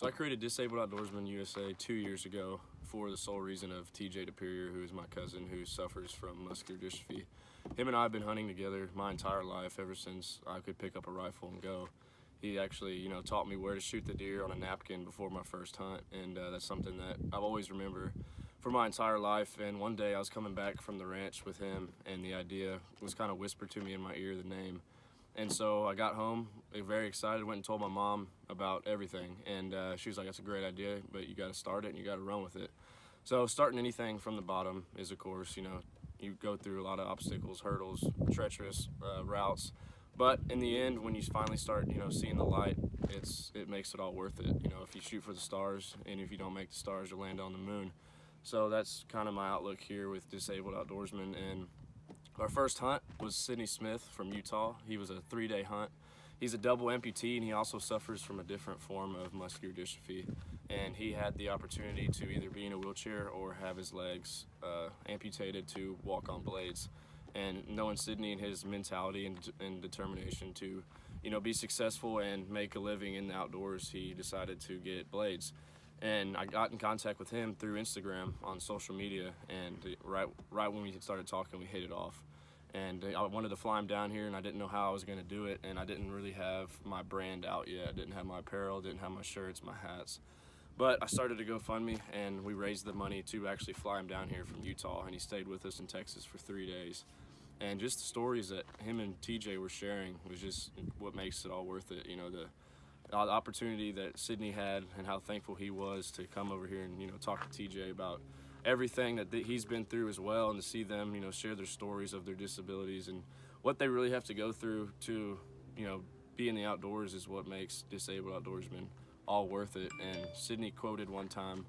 So I created Disabled Outdoorsmen USA 2 years ago for the sole reason of TJ DePerrier, who is my cousin who suffers from muscular dystrophy. Him and I have been hunting together my entire life, ever since I could pick up a rifle and go. He actually, taught me where to shoot the deer on a napkin before my first hunt, and that's something that I've always remember for my entire life. And one day I was coming back from the ranch with him, and the idea was kind of whispered to me in my ear, the name. And so I got home, very excited, went and told my mom about everything. And she was like, that's a great idea, but you got to start it and you got to run with it. So starting anything from the bottom is, of course, you go through a lot of obstacles, hurdles, treacherous routes. But in the end, when you finally start, seeing the light, it makes it all worth it. If you shoot for the stars, and if you don't make the stars, you'll land on the moon. So that's kind of my outlook here with Disabled Outdoorsmen. And our first hunt was Sidney Smith from Utah. He was a 3-day hunt. He's a double amputee, and he also suffers from a different form of muscular dystrophy. And he had the opportunity to either be in a wheelchair or have his legs amputated to walk on blades. And knowing Sidney and his mentality and determination to, be successful and make a living in the outdoors, he decided to get blades. And I got in contact with him through Instagram on social media, and right when we started talking, we hit it off. And I wanted to fly him down here, and I didn't know how I was going to do it, and I didn't really have my brand out yet. I didn't have my apparel, didn't have my shirts, my hats. But I started a GoFundMe, and we raised the money to actually fly him down here from Utah, and he stayed with us in Texas for 3 days. And just the stories that him and TJ were sharing was just what makes it all worth it. The opportunity that Sidney had and how thankful he was to come over here and talk to TJ about everything that he's been through as well, and to see them share their stories of their disabilities and what they really have to go through to be in the outdoors is what makes Disabled Outdoorsmen all worth it. And Sidney quoted one time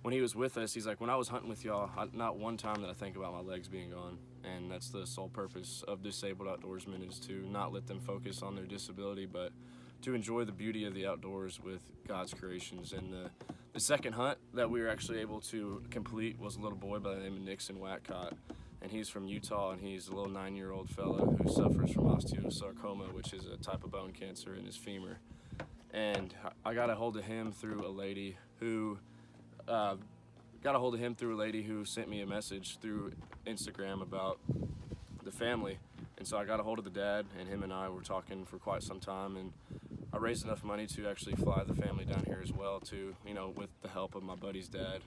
when he was with us, he's like, when I was hunting with y'all, not one time did I think about my legs being gone. And that's the sole purpose of Disabled Outdoorsmen, is to not let them focus on their disability, but to enjoy the beauty of the outdoors with God's creations. And the second hunt that we were actually able to complete was a little boy by the name of Nixon Watcott. And he's from Utah, and he's a little 9-year-old fella who suffers from osteosarcoma, which is a type of bone cancer in his femur. And I got a hold of him through a lady who sent me a message through Instagram about the family. And so I got a hold of the dad, and him and I were talking for quite some time, and I raised enough money to actually fly the family down here as well, to, with the help of my buddy's dad,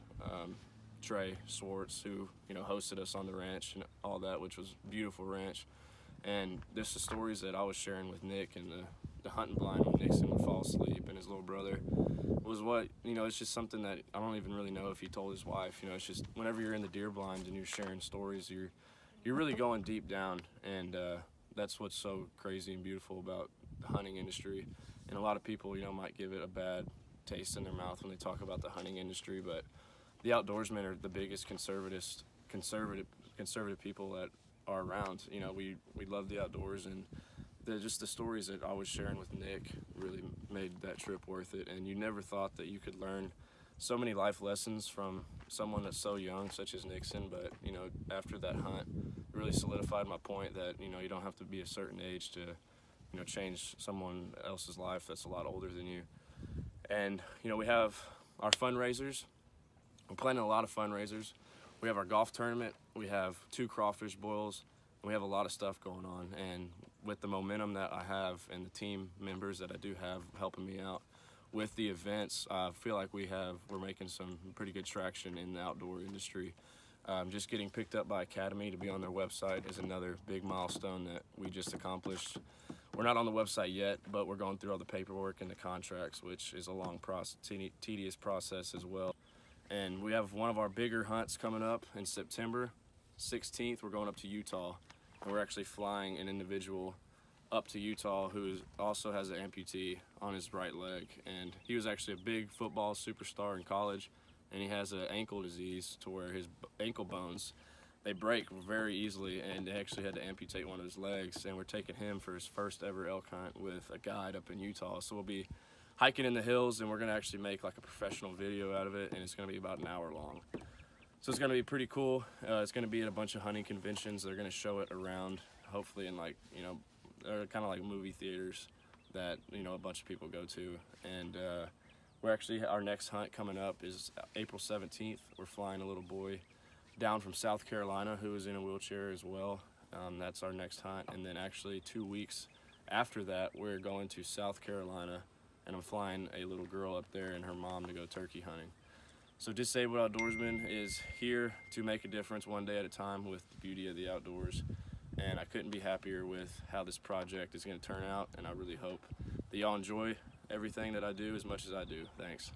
Trey Swartz, who, hosted us on the ranch and all that, which was a beautiful ranch. And just the stories that I was sharing with Nick, and the hunting blind when Nixon would fall asleep, and his little brother, was what, it's just something that I don't even really know if he told his wife. It's just whenever you're in the deer blind and you're sharing stories, you're really going deep down, and that's what's so crazy and beautiful about the hunting industry. And a lot of people, might give it a bad taste in their mouth when they talk about the hunting industry, but the outdoorsmen are the biggest conservative people that are around. We love the outdoors, and just the stories that I was sharing with Nick really made that trip worth it. And you never thought that you could learn so many life lessons from someone that's so young, such as Nixon. But after that hunt, it really solidified my point that you don't have to be a certain age to change someone else's life that's a lot older than you. And we have our fundraisers. We're planning a lot of fundraisers. We have our golf tournament. We have 2 crawfish boils. We have a lot of stuff going on, and with the momentum that I have and the team members that I do have helping me out with the events, I feel like we're making some pretty good traction in the outdoor industry. Just getting picked up by Academy to be on their website is another big milestone that we just accomplished. We're not on the website yet, but we're going through all the paperwork and the contracts, which is a long tedious process as well. And we have one of our bigger hunts coming up in September 16th. We're going up to Utah, and we're actually flying an individual up to Utah who also has an amputee on his right leg. And he was actually a big football superstar in college, and he has an ankle disease to where his ankle bones, they break very easily, and they actually had to amputate one of his legs. And we're taking him for his first ever elk hunt with a guide up in Utah. So we'll be hiking in the hills, and we're gonna actually make like a professional video out of it, and it's gonna be about an hour long. So it's gonna be pretty cool. It's gonna be at a bunch of hunting conventions. They're gonna show it around, hopefully in like, kind of like movie theaters that, a bunch of people go to. And We're actually, our next hunt coming up is April 17th. We're flying a little boy down from South Carolina who is in a wheelchair as well. That's our next hunt. And then actually 2 weeks after that, we're going to South Carolina, and I'm flying a little girl up there and her mom to go turkey hunting. So Disabled Outdoorsmen is here to make a difference one day at a time with the beauty of the outdoors. And I couldn't be happier with how this project is going to turn out, and I really hope that y'all enjoy everything that I do as much as I do. Thanks.